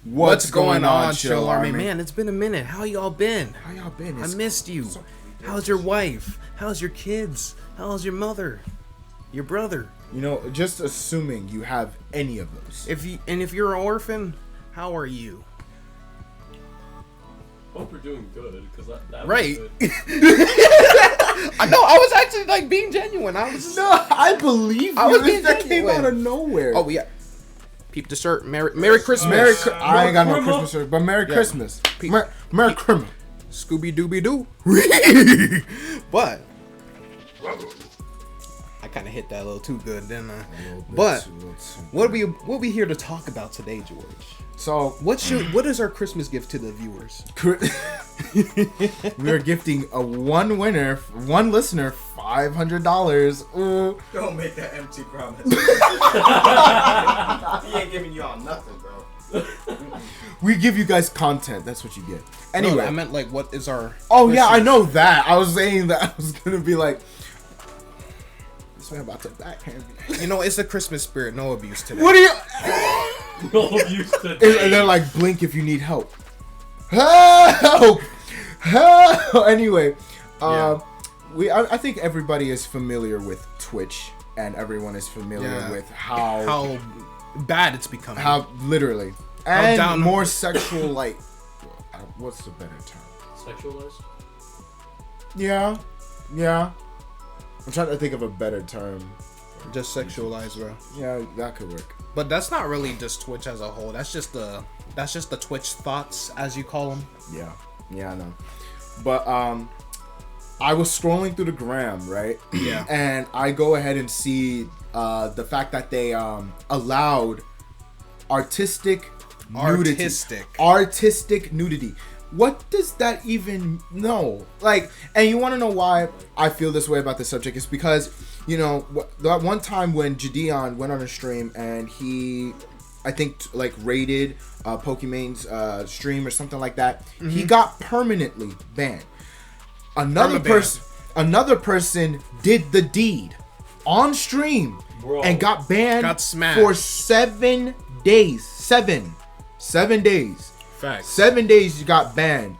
What's going on, Chill Army? Man, it's been a minute. How y'all been? I missed you. How's your wife? How's your kids? How's your mother? Your brother? You know, just assuming you have any of those. If you're an orphan, how are you? Hope we're doing good, because that right. was good. I know. I was actually like being genuine. I believe you. I was being that came genuine. out of nowhere. Oh yeah. Peep the shirt. Merry Christmas. I ain't got no Christmas shirt, but Merry Christmas. Merry Christmas. Scooby Dooby Doo. But I kind of hit that a little too good, didn't I? But what are we here to talk about today, George? So what is our Christmas gift to the viewers? We are gifting one listener $500. Don't make that empty promise. He ain't giving y'all nothing, bro. We give you guys content. That's what you get. Anyway, no, I meant like, what is our? Oh Christmas? Yeah, I know that. I was saying that I was gonna be like, this man about to backhand me. You know, it's the Christmas spirit. No abuse today. What are you? No abuse today. And they're like, blink if you need help. Help! Anyway, I think everybody is familiar with Twitch, and everyone is familiar with how bad it's becoming. How literally and more sexual. Like, what's the better term? Sexualized. Yeah. I'm trying to think of a better term. Just sexualized, bro. Yeah, that could work. But that's not really just Twitch as a whole. That's just the Twitch thoughts, as you call them. Yeah, I know. But I was scrolling through the gram, right? Yeah. And I go ahead and see the fact that they allowed artistic nudity. What does that even know? Like, and you want to know why I feel this way about this subject? It's because, you know, that one time when Jadeon went on a stream and he, I think, like raided Pokemon's stream or something like that, he got permanently banned. Another person did the deed on stream and got banned. Got smashed for 7 days. 7 days. Facts. 7 days you got banned,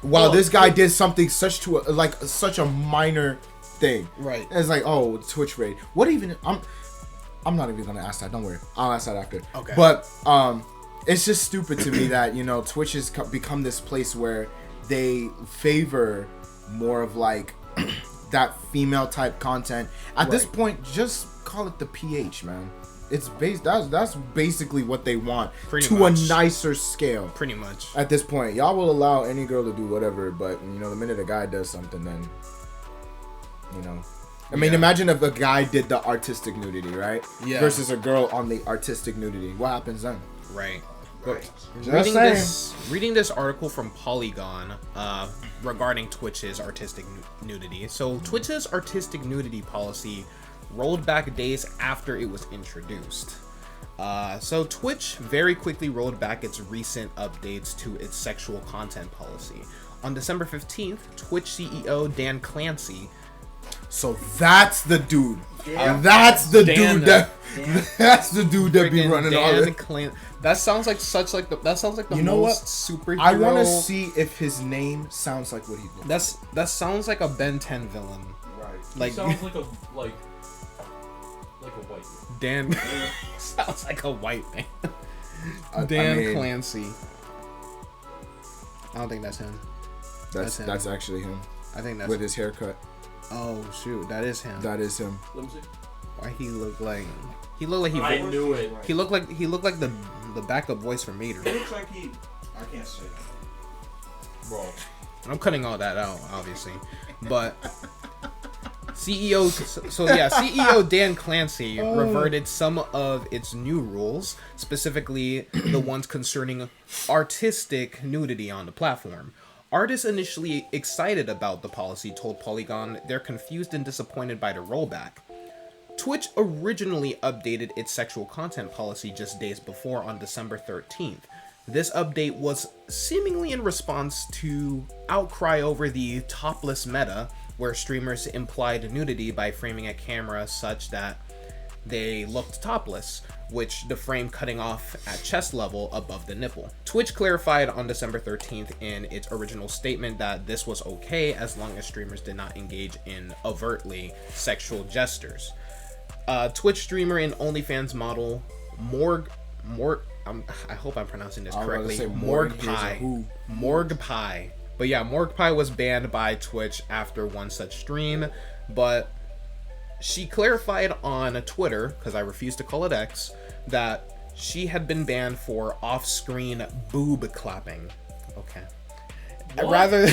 while this guy did something such a minor thing. Right. It's like, oh, Twitch raid. What even? I'm not even gonna ask that. Don't worry. I'll ask that after. Okay. But it's just stupid to me that, you know, Twitch has become this place where they favor more of like that female type content. At this point, just call it the PH, man. It's that's basically what they want. Pretty much. A nicer scale. Pretty much. At this point, y'all will allow any girl to do whatever, but you know, the minute a guy does something, then you know. I mean, imagine if a guy did the artistic nudity, right? Yeah. Versus a girl on the artistic nudity. What happens then? Right. But reading this article from Polygon regarding Twitch's artistic nudity. So Twitch's artistic nudity policy rolled back days after it was introduced. So Twitch very quickly rolled back its recent updates to its sexual content policy. On December 15th, Twitch CEO Dan Clancy. So that's the dude. That's the dude that be running all this. That sounds like the you know most what? superhero. I want to see if his name sounds like what he looks. That sounds like a Ben 10 villain. Right. Like, sounds like a white man. Dan sounds like a white man. Dan Clancy. I don't think that's him. That's actually him. I think that's with his haircut. Oh shoot, that is him. That is him. Let me see. Why he looked like I knew it. He looked like the backup voice for Mater. It looks like I can't say that. Bro. I'm cutting all that out, obviously. But CEO Dan Clancy reverted some of its new rules, specifically the ones concerning artistic nudity on the platform. Artists initially excited about the policy told Polygon they're confused and disappointed by the rollback. Twitch originally updated its sexual content policy just days before on December 13th. This update was seemingly in response to outcry over the topless meta, where streamers implied nudity by framing a camera such that they looked topless, which the frame cutting off at chest level above the nipple. Twitch clarified on December 13th in its original statement that this was okay as long as streamers did not engage in overtly sexual gestures. Twitch streamer and OnlyFans model I hope I'm pronouncing this correctly. Morgpie. But yeah, Morgpie was banned by Twitch after one such stream, but she clarified on Twitter, because I refuse to call it X, that she had been banned for off-screen boob clapping. Okay. What? Rather...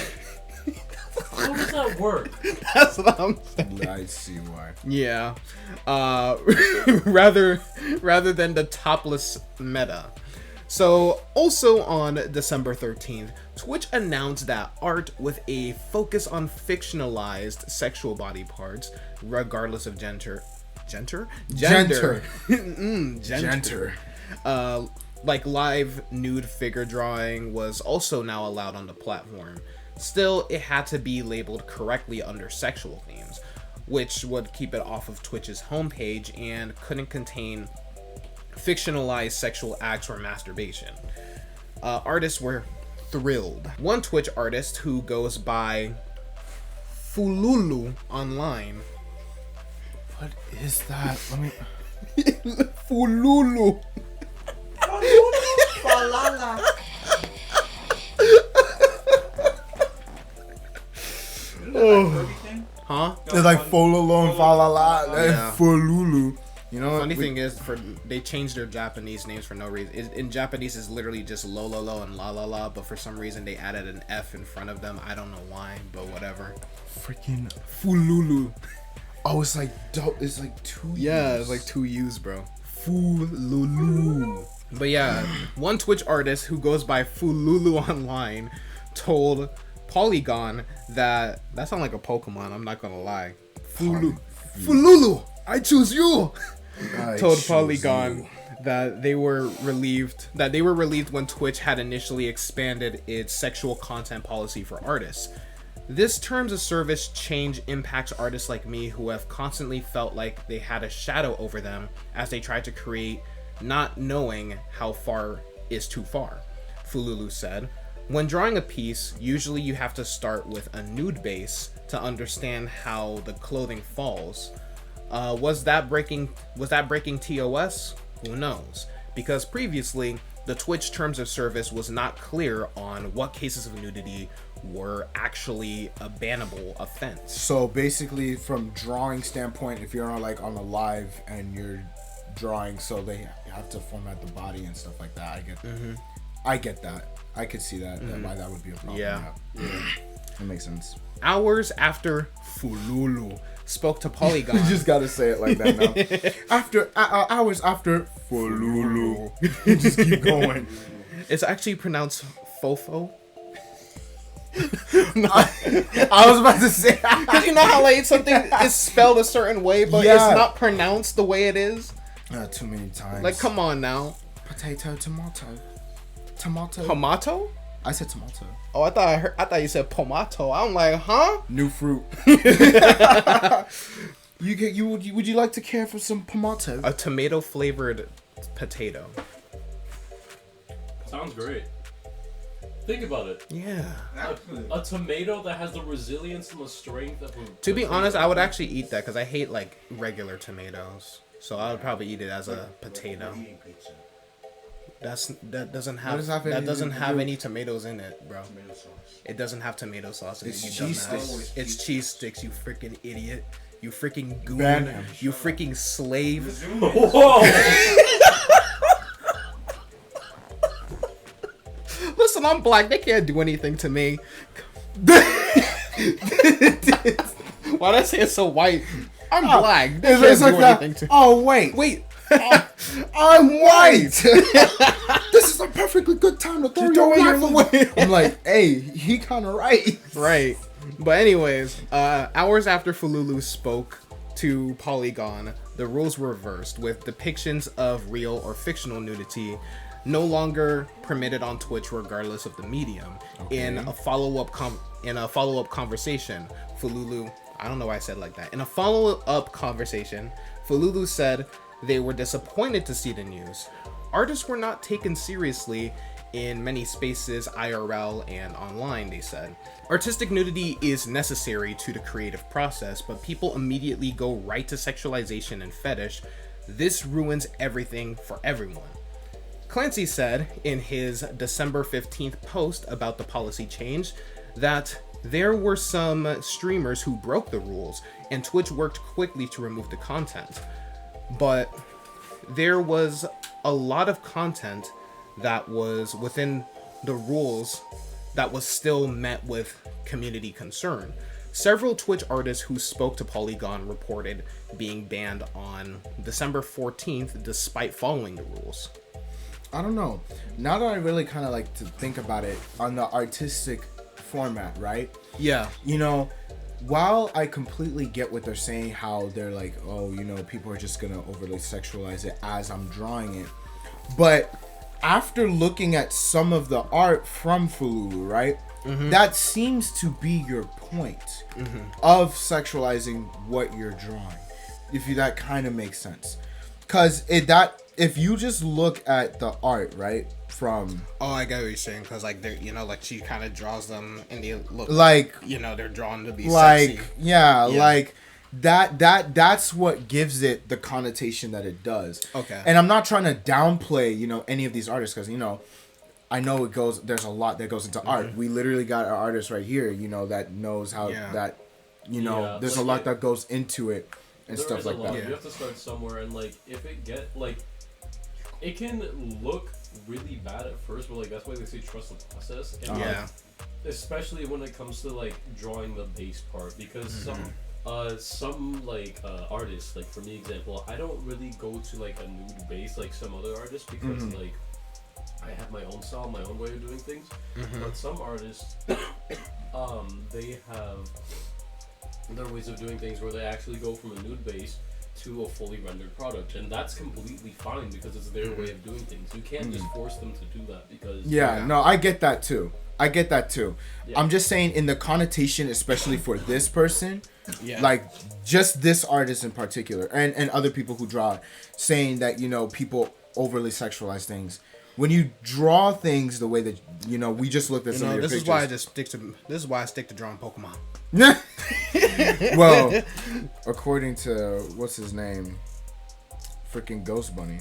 How does that work? That's what I'm saying. I see why. Yeah. Rather than the topless meta. So, also on December 13th, Twitch announced that art with a focus on fictionalized sexual body parts, regardless of gender. Like live nude figure drawing was also now allowed on the platform. Still, it had to be labeled correctly under sexual themes, which would keep it off of Twitch's homepage and couldn't contain fictionalized sexual acts or masturbation. Artists were thrilled. One Twitch artist who goes by Fululu online. What is that? Let me. Fululu. Huh? It's like Fololo and Falala. Yeah. Fululu. You know, Funny thing is, they changed their Japanese names for no reason. In Japanese, it's literally just lo and la, but for some reason they added an F in front of them. I don't know why, but whatever. freaking Fululu. Oh, it's like dope. It's like two. Yeah, U's. it's like 2 U's, bro. Fululu. But yeah, one Twitch artist who goes by Fululu online told Polygon that sounds like a Pokemon. I'm not gonna lie. Fululu, I choose you. Told Polygon that they were relieved when Twitch had initially expanded its sexual content policy for artists. This terms of service change impacts artists like me who have constantly felt like they had a shadow over them as they tried to create, not knowing how far is too far. Fululu said, when drawing a piece, usually you have to start with a nude base to understand how the clothing falls. Was that breaking TOS? Who knows? Because previously, the Twitch terms of service was not clear on what cases of nudity were actually a bannable offense. So basically, from drawing standpoint, if you're on a live and you're drawing, so they have to format the body and stuff like that. I get that. I could see that. Why that would be a problem. Yeah. That makes sense. Hours after Fululu spoke to Polygon. You just gotta say it like that now. Hours after Fululu. Just keep going. It's actually pronounced Fofo. I was about to say. Because you know how like something is spelled a certain way, but it's not pronounced the way it is? Too many times. Like, come on now. Potato, tomato. Tomato? I said tomato. Oh, I thought you said pomato. I'm like, huh? New fruit. Would you like to care for some tomato? A tomato flavored potato. Sounds great. Think about it. Yeah. A tomato that has the resilience and the strength of a To be honest, I would actually eat that because I hate like regular tomatoes. So I would probably eat it as a potato. That doesn't have any tomatoes in it, bro. It doesn't have tomato sauce in it. It's You cheese dumbass. sticks. It's cheese sticks, you freaking idiot. You freaking goon. Ban him. You freaking slave. Whoa! Listen, I'm black. They can't do anything to me. Why did I say it's so white? I'm black. They can't do anything to me. Oh, wait. Wait. I'm white. This is a perfectly good time to throw your life away. I'm like, hey, he kind of right. Right. But anyways, hours after Fululu spoke to Polygon, the rules were reversed, with depictions of real or fictional nudity no longer permitted on Twitch regardless of the medium. Okay. In a follow-up conversation, Fululu I don't know why I said it like that. In a follow-up conversation, Fululu said they were disappointed to see the news. Artists were not taken seriously in many spaces, IRL and online, they said. Artistic nudity is necessary to the creative process, but people immediately go right to sexualization and fetish. This ruins everything for everyone. Clancy said in his December 15th post about the policy change that there were some streamers who broke the rules, and Twitch worked quickly to remove the content. But there was a lot of content that was within the rules that was still met with community concern. Several Twitch artists who spoke to Polygon reported being banned on December 14th despite following the rules. I don't know. Now that I really kind of like to think about it on the artistic format, right? Yeah. You know, while I completely get what they're saying, how they're like, oh, you know, people are just gonna overly sexualize it as I'm drawing it. But after looking at some of the art from Fululu, right? Mm-hmm. That seems to be your point of sexualizing what you're drawing. That kind of makes sense. Because if you just look at the art, right, from... Oh, I get what you're saying, because, like, they're, you know, like, she kind of draws them, and they look like... You know, they're drawn to be like, sexy. Yeah, like, that's what gives it the connotation that it does. Okay. And I'm not trying to downplay, you know, any of these artists, because, you know, I know there's a lot that goes into art. We literally got our artist right here, you know, that knows how that, you know, there's a lot that goes into it and stuff like that. You have to start somewhere, and like if it get like, it can look really bad at first, but like that's why they say trust the process. And like, especially when it comes to like drawing the base part, because some like artists, like for me example, I don't really go to like a nude base like some other artists because like I have my own style, my own way of doing things. But some artists, they have their ways of doing things where they actually go from a nude base to a fully rendered product, and that's completely fine because it's their way of doing things. You can't just force them to do that because no, I get that too. I'm just saying in the connotation, especially for this person, like just this artist in particular, and other people who draw, saying that, you know, people overly sexualize things. When you draw things the way that, you know, we just looked at some of your pictures. This is why I stick to drawing Pokemon. Well, according to what's his name, freaking Ghost Bunny.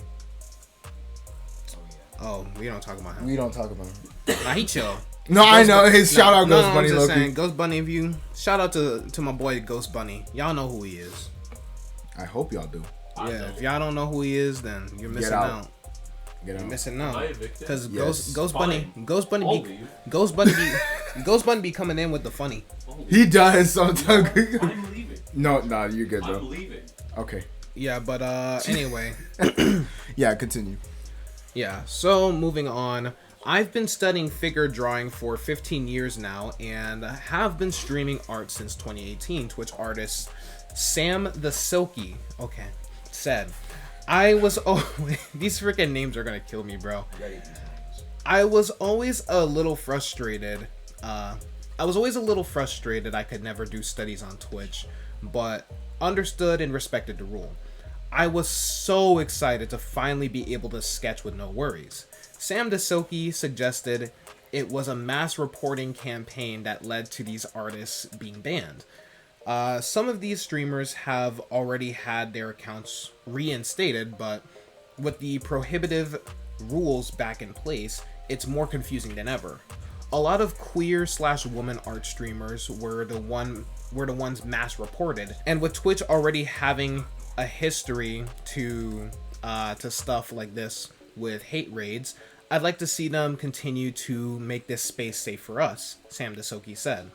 Oh, we don't talk about him. We don't talk about him. Nah, he chill. No, I know his shout out Ghost Bunny. I'm just saying, Ghost Bunny. If you shout out to my boy Ghost Bunny, y'all know who he is. I hope y'all do. Yeah, if y'all don't know who he is, then you're missing out. You're missing out because Ghost Bunny be coming in with the funny. He does sometimes. I'm leaving. No, you're good, bro. I'm leaving. Okay. Yeah, but anyway. Yeah, continue. Yeah, so moving on. I've been studying figure drawing for 15 years now and have been streaming art since 2018. Twitch artist Sam the Silky, said, I was always... These freaking names are gonna kill me, bro. I was always a little frustrated. I could never do studies on Twitch, but understood and respected the rule. I was so excited to finally be able to sketch with no worries. Sam DeSilke suggested it was a mass reporting campaign that led to these artists being banned. Some of these streamers have already had their accounts reinstated, but with the prohibitive rules back in place, it's more confusing than ever. A lot of queer/woman art streamers were the ones mass reported, and with Twitch already having a history to stuff like this with hate raids, I'd like to see them continue to make this space safe for us, Sam DeSilke said.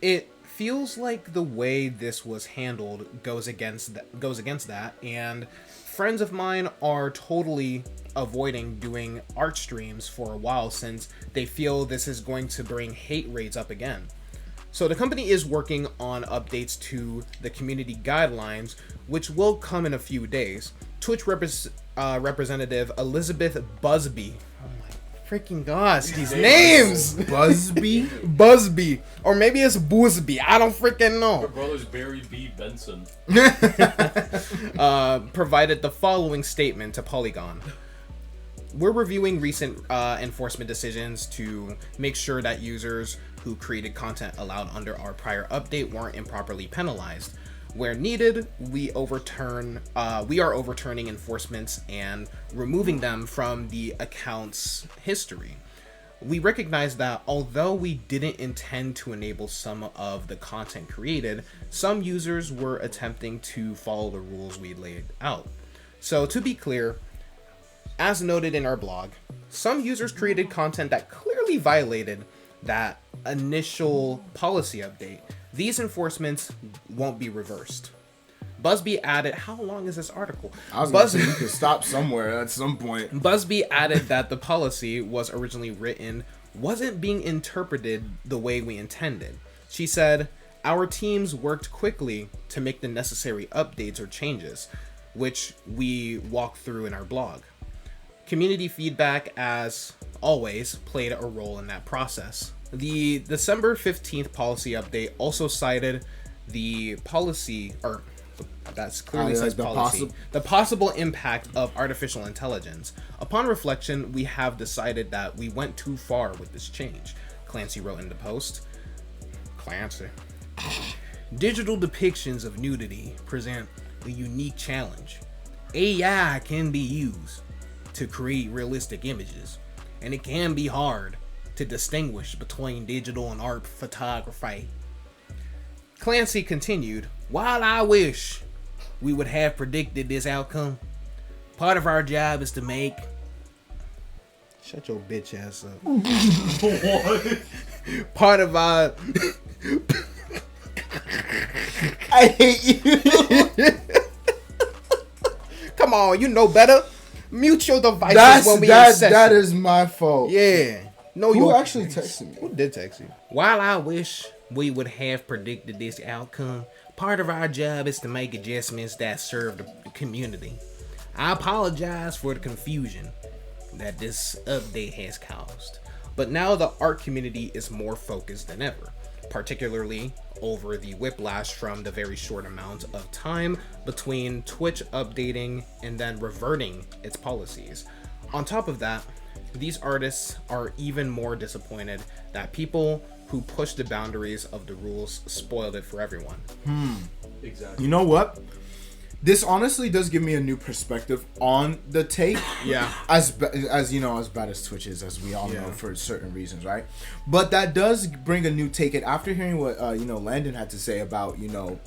It feels like the way this was handled goes against that, and friends of mine are totally avoiding doing art streams for a while since they feel this is going to bring hate raids up again. So the company is working on updates to the community guidelines, which will come in a few days. Twitch representative Elizabeth Busby, oh my Freaking gosh, these names! Busby. Or maybe it's Boosby. I don't freaking Her know. brother's Barry B. Benson. Provided the following statement to Polygon. We're reviewing recent enforcement decisions to make sure that users who created content allowed under our prior update weren't improperly penalized. Where needed, we are overturning enforcements and removing them from the account's history. We recognize that although we didn't intend to enable some of the content created, some users were attempting to follow the rules we laid out. So to be clear, as noted in our blog, some users created content that clearly violated that initial policy update. These enforcements won't be reversed. Busby added, how long is this article? I was gonna say you could stop somewhere at some point. Busby added that the policy was originally written wasn't being interpreted the way we intended. She said, our teams worked quickly to make the necessary updates or changes, which we walk through in our blog. Community feedback, as always, played a role in that process. The December 15th policy update also cited the policy, or that's clearly says policy, the possible impact of artificial intelligence. Upon reflection, we have decided that we went too far with this change, Clancy wrote in the post. Clancy. Digital depictions of nudity present a unique challenge. AI can be used to create realistic images, and it can be hard to distinguish between digital and art photography. Clancy continued, while I wish we would have predicted this outcome, part of our job is to make... Shut your bitch ass up. What? Part of our... I hate you. Come on, you know better. Mute your devices when we in session. That is my fault. Yeah. No, Who actually texted me? Who did text you? While I wish we would have predicted this outcome, part of our job is to make adjustments that serve the community. I apologize for the confusion that this update has caused, but now the art community is more focused than ever, particularly over the whiplash from the very short amount of time between Twitch updating and then reverting its policies. On top of that, these artists are even more disappointed that people who push the boundaries of the rules spoiled it for everyone. Exactly. You know what? This honestly does give me a new perspective on the take. Yeah. As you know, as bad as Twitch is, as we all know for certain reasons, right? But that does bring a new take. And after hearing what Landon had to say about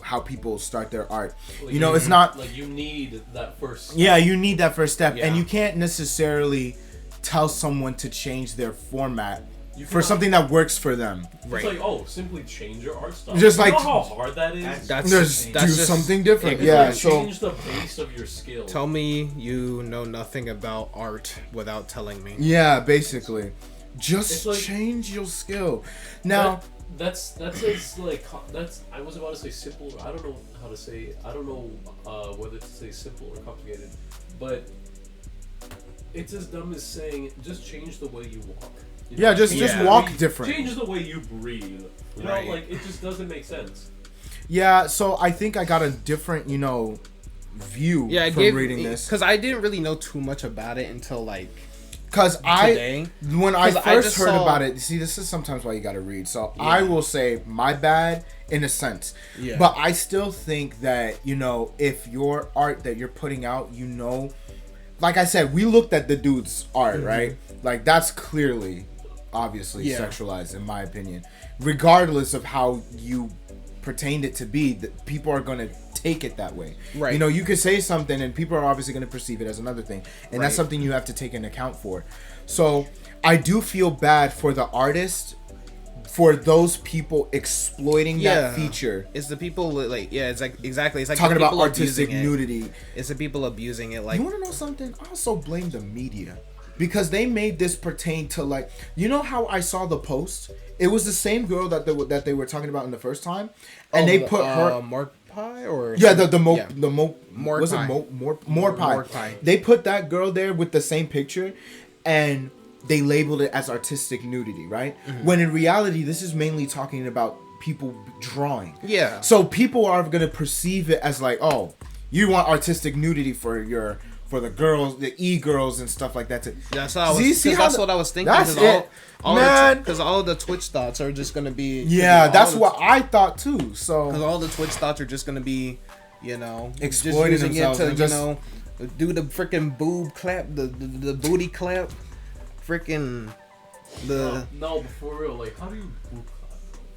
how people start their art, Like, it's not like you need that first step. Yeah, you need that first step, Yeah. and you can't necessarily tell someone to change their format You for cannot- something that works for them. Right. It's like, simply change your art style. Just you like- know how hard that is? Just do something different. It's Yeah, like so change the base of your skill. Tell me you know nothing about art without telling me. yeah, basically, just It's like- change your skill. Now, that's as like that's I was about to say simple. I don't know how to say it. I don't know whether to say simple or complicated, but it's as dumb as saying just change the way you walk. You know, yeah, just change the walk way- different. Change the way you breathe. You Right. know, like it just doesn't make sense. Yeah, so I think I got a different, view from reading this. because I didn't really know too much about it until like Because today. when I 'Cause I first just heard saw- about it, see, this is sometimes why you gotta read. So I will say my bad in a sense, Yeah. but I still think that if your art that you're putting out, like I said, we looked at the dude's art, right? Like that's clearly, obviously Yeah. sexualized in my opinion. Regardless of how you pertained it to be, that people are gonna take it that way. Right. You could say something and people are obviously gonna perceive it as another thing, and that's Right. something you have to take into account for. So I do feel bad for the artist, for those people exploiting that feature. It's the people it's like exactly. It's like Talking the about people artistic abusing it. nudity. It's the people abusing it. Like You want to know something? I also blame the media because they made this pertain to how I saw the post. It was the same girl that they were talking about in the first time, and they put her. Mark Pie or Yeah, the More was it Pie. more pie. Pie. They put that girl there with the same picture, and they labeled it as artistic nudity, right? When in reality, this is mainly talking about people drawing. Yeah. So people are gonna perceive it as like, oh, you want artistic nudity for the girls, the e-girls and stuff like that. That's what I was thinking. That's it, man. Because all of the Twitch thoughts are just gonna be. Yeah, that's what I thought too. So because all the Twitch thoughts are just gonna be, you know, exploiting just using themselves it to, and just, you know, do the freaking boob clap, the booty clap, freaking the. No, but for real, like, how do you boob clap?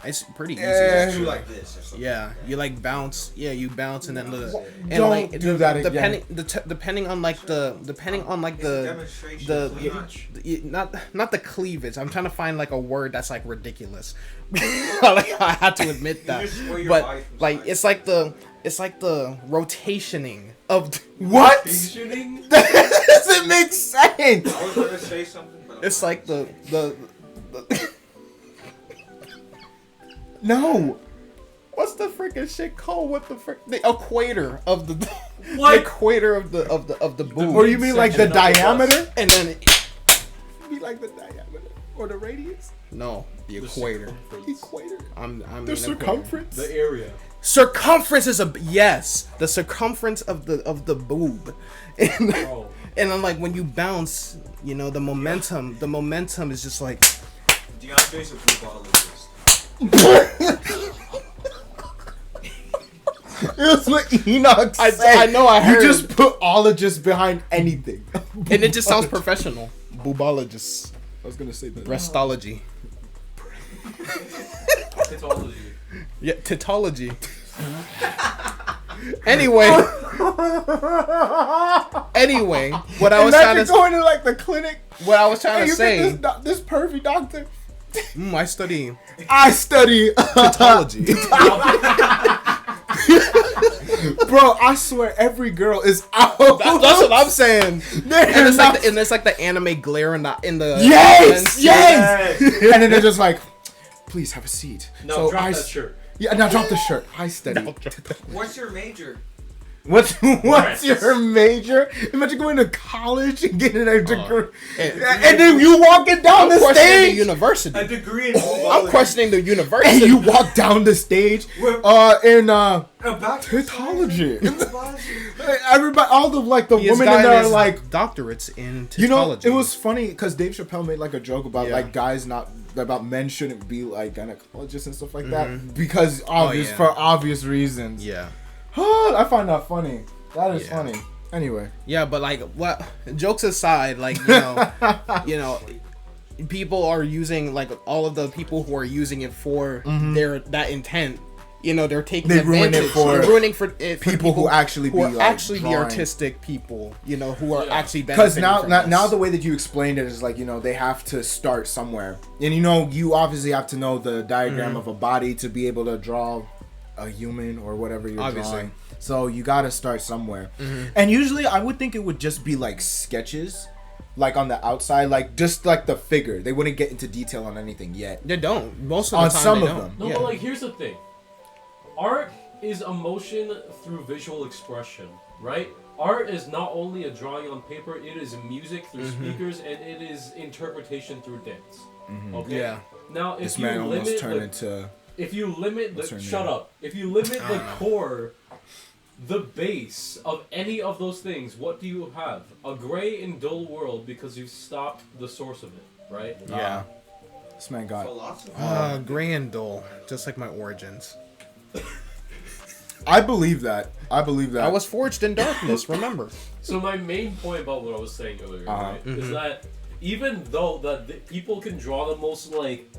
It's pretty easy. Just do like this or something. Yeah, you like bounce. Yeah, you bounce and then Don't like do that again. depending on like the not the cleavage. I'm trying to find like a word that's like ridiculous. Like I had to admit that, but like it's like the rotationing of what? Rotationing? That doesn't make sense. I was gonna say something, but it's like the No. what's the freaking shit called? What the frick? The equator of the What? the equator of the boob. Or you mean like the diameter? And then You mean like the diameter or the radius? no, the equator. Equator. I mean The equator. circumference. The area. Circumference is the circumference of the boob. And, Bro. and then like when you bounce, you know, the momentum is just like Deondre's a boobologist. It was what Enoch said. I know, I heard. You just put ologist behind anything. and it just sounds professional. Boobologist, I was gonna say that. breastology. Titology. Yeah, titology. Anyway, what I was trying to going to like the clinic. what I was trying Hey, to you say. get this perfect doctor. I study I study titology. Bro, I swear every girl is out. That's what I'm saying. They're And not- it's like the anime glare in the Yes, lens. yes. And then they're just like, please have a seat. No, So drop I that shirt. Yeah, now drop the shirt. I study. What's your major? What's Breasts. your major? Imagine going to college and getting a degree, and- and then you walking down I'm the questioning the stage, university. A degree in I'm boobology. questioning the and university. you walk down the stage, in A bachelor's Titology. in boobology. Everybody, all the like the He has women in gotten there are his like, doctorates in titology. you know, it was funny because Dave Chappelle made like a joke about Yeah. like guys not about men shouldn't be like gynecologists and stuff like that because obvious yeah. for obvious reasons. Yeah. I find that funny. That is Yeah. funny. Anyway, Yeah, but like what jokes aside, like you know, people are using like all of the people who are using it for that intent. You know, they're taking They ruin it advantage. for They're ruining for it for people who actually who be, are like, actually the drawing. artistic people. You know, who are Yeah. actually because benefiting now from now this. the way that you explained it is like, you know, they have to start somewhere, and you know, you obviously have to know the diagram of a body to be able to draw a human or whatever you're Obviously. drawing. So you got to start somewhere, and usually I would think it would just be like sketches, like on the outside, like just like the figure. They wouldn't get into detail on anything yet. They don't. Most of the On time, some they of don't. them. No, Yeah. but like, here's the thing. Art is emotion through visual expression, right? Art is not only a drawing on paper, it is music through speakers, and it is interpretation through dance. Okay? Yeah. Now, if This you man almost limit turned the, into if you limit What's her the name? shut up, if you limit the know. core, the base of any of those things, what do you have? A gray and dull world because you've stopped the source of it, right? Yeah. this man got. Philosophy. Gray and dull, just like my origins. I believe that. I believe that. I was forged in darkness. Remember? So my main point about what I was saying earlier, right, Mm-hmm. is that even though that the people can draw the most like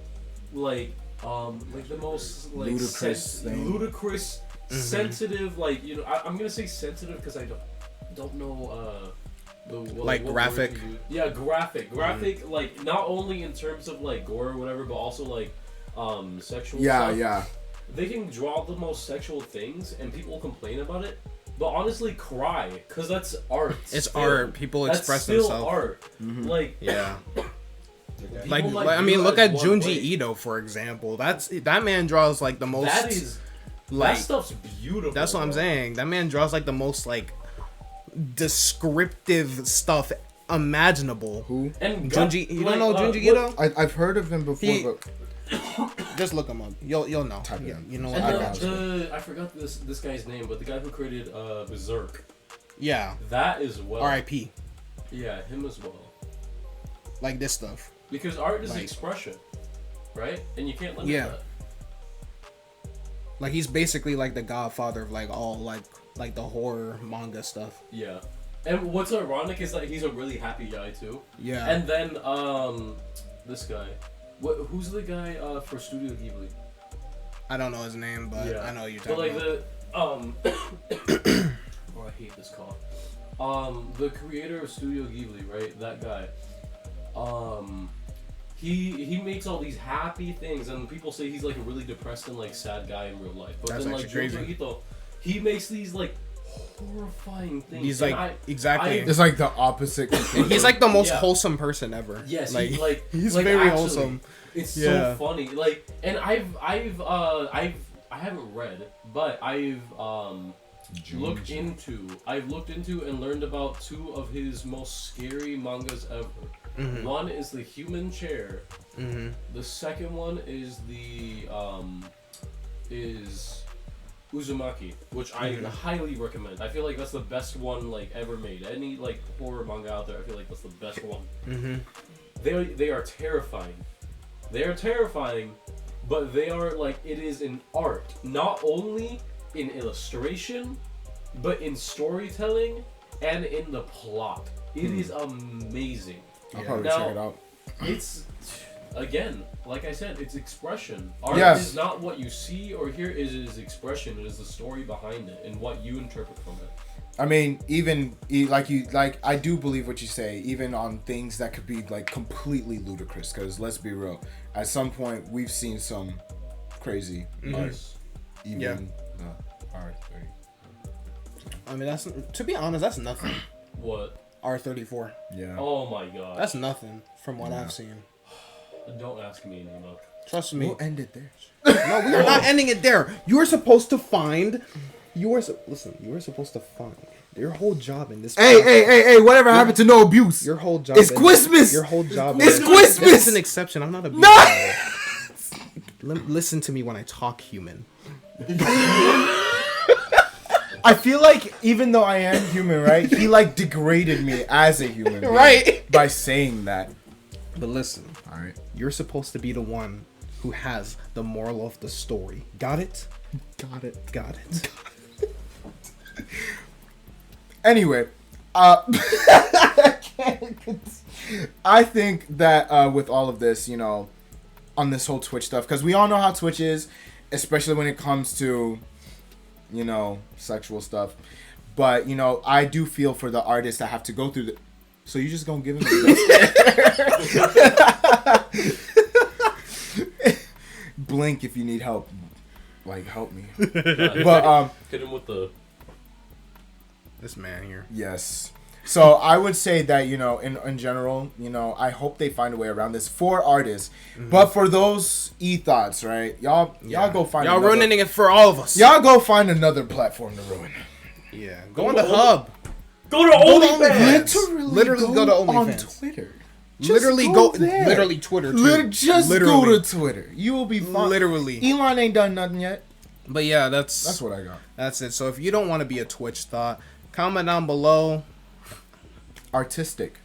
the most like Ludicrous thing. ludicrous, Mm-hmm. sensitive, like, you know, I'm gonna say sensitive because I don't know Like what graphic? word to use. Yeah, graphic, like not only in terms of like gore or whatever, but also like sexual. Yeah, stuff. yeah. They can draw the most sexual things, and people complain about it. But honestly, cry, because that's art. It's still. art. People That's express still themselves. art. Like, Yeah. people Like I view mean, it look as at one Junji way. Ito, for example. That man draws like the most. That is like that stuff's beautiful. that's what I'm bro. saying. That man draws like the most like descriptive stuff imaginable. Who? And Junji, you don't know Junji Ito? I've heard of him before, but Just look him up. You'll know. Type it Yeah, in. you know what? And I forgot this guy's name, but the guy who created Berserk. Yeah. That as well. R.I.P. Yeah, him as well. Like this stuff. Because art is Like- expression, right? And you can't limit Yeah. that. Like he's basically like the godfather of like all like the horror manga stuff. Yeah. And what's ironic is that he's a really happy guy too. Yeah. And then this guy, who's the guy for Studio Ghibli? I don't know his name, but Yeah. I know you're But talking like about. oh, I hate this call. The creator of Studio Ghibli, right? That guy. He makes all these happy things, and people say he's like a really depressed and like sad guy in real life. But That's then like actually Junji crazy. Ito, he makes these like horrifying things. He's And like exactly. it's like the opposite. He's like the most Yeah. wholesome person ever. Yes, like he's he's very actually, wholesome. It's Yeah. so funny. Like, and I haven't read, but I've looked into and learned about two of his most scary mangas ever. Mm-hmm. One is The Human Chair. Mm-hmm. The second one is is Uzumaki, which I highly recommend. I feel like that's the best one like ever made. Any like horror manga out there, I feel like that's the best one. Mm-hmm. They are terrifying. They are terrifying, but they are like, it is an art, not only in illustration, but in storytelling and in the plot. It is amazing. I'll probably Now, check it out. It's, again, like I said, it's expression. Art Yes. is not what you see or hear, it is expression. It is the story behind it and what you interpret from it. I mean, I do believe what you say, even on things that could be like completely ludicrous. Because let's be real, at some point we've seen some crazy art, even Yeah. R30. I mean, that's, to be honest, that's nothing. What? R34. Yeah. Oh my god. That's nothing from what I've seen. Don't ask me, Enoch. Trust me. We'll end it there. No, we are not ending it there. You are supposed to find. You are supposed to find your whole job in this. Hey! Whatever happened to no abuse? Your whole job. It's Christmas! Your whole job. It's is- Christmas! This is an exception. I'm not a. No! Listen to me when I talk, human. I feel like even though I am human, right? He like degraded me as a human, being Right. by saying that. But listen, All right. you're supposed to be the one who has the moral of the story. Got it? Got it. Got it. Anyway, I think that with all of this, you know, on this whole Twitch stuff, because we all know how Twitch is, especially when it comes to, you know, sexual stuff. But, you know, I do feel for the artists that have to go through the... So you just gonna give him the blink if you need help. Like, help me. But, Hit him with the... This man here. yes. So I would say that, you know, in general, you know, I hope they find a way around this for artists. But for those e-thoughts, right? Y'all go find Y'all another, ruining it for all of us. Y'all go find another platform to ruin. Yeah. Go on the hub. Go to OnlyFans! Literally go to on OnlyFans. Twitter. Literally go go. there. Literally Twitter too. Just Literally. go to Twitter. You will be fine. Literally. Elon ain't done nothing yet. But yeah, that's what I got. That's it. So if you don't want to be a Twitch thought, comment down below. Artistic.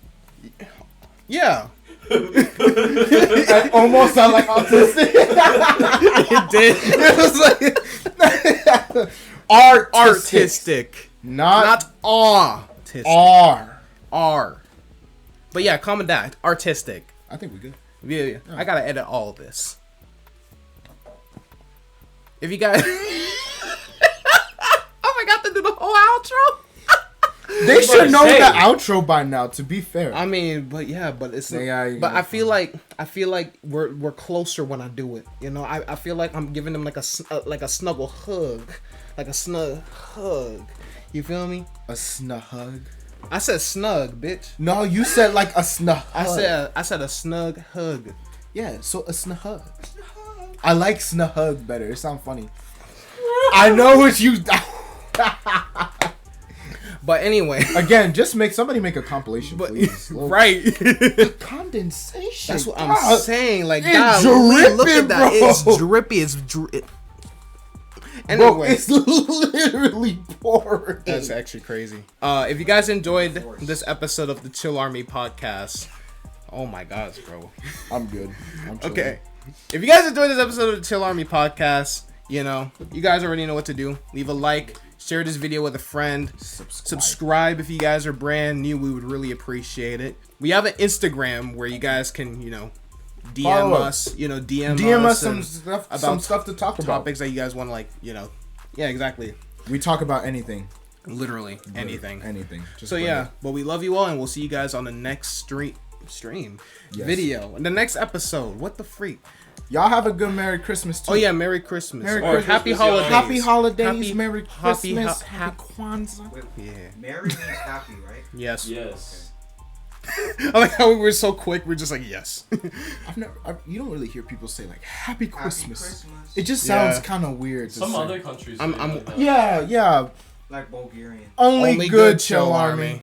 Yeah. That almost sound like autistic. It did. It was like Artistic. not autistic. R. But yeah, comment that. Artistic. I think we good. Yeah. I gotta edit all of this. If you guys I forgot to do the whole outro. They should know say. the outro by now. To be fair, I mean, but it's Yeah, you but gotta I feel like we're closer when I do it. You know, I feel like I'm giving them like a snuggle hug, like a snug hug. You feel me? a snug. I said snug, bitch. No, you said like a snug. I said a snug hug. Yeah, so a snug. I like snug better. It sounds funny. I know what you. But anyway, Again, just somebody make a compilation, please. Right. Condensation. That's what God. I'm saying. Like, It's God, dripping, look at that. bro. It's drippy. Anyway, Bro, it's literally pouring. that's actually crazy. If you guys enjoyed this episode of the Chill Army podcast, oh my gosh, bro. I'm good. I'm chilling. Okay. If you guys enjoyed this episode of the Chill Army podcast, you know, you guys already know what to do. Leave a like, share this video with a friend, subscribe if you guys are brand new. We would really appreciate it. We have an Instagram where you guys can, you know, DM Follow us, you know, DM us and some stuff to talk about. topics that you guys want to, like, you know. Yeah, exactly. We talk about anything. Literally anything. Anything. Just So bring yeah, it. but we love you all, and we'll see you guys on the next stream Yes. video, in the next episode. What the freak? Y'all have a good Merry Christmas too. Oh yeah, Merry Christmas Merry or Christmas, Happy y'all. Holidays. Happy holidays, Happy- Merry happy- Christmas, ha- Happy Kwanzaa. Wait, Yeah. Mary means happy, right? Yes. Yes. I like how we were so quick. We're just like yes. You don't really hear people say like Happy Christmas. Christmas. It just sounds Yeah. kind of weird. To Some say. other countries. I'm- say I'm- like that. Yeah. Like Bulgarian. Only good Chill Army.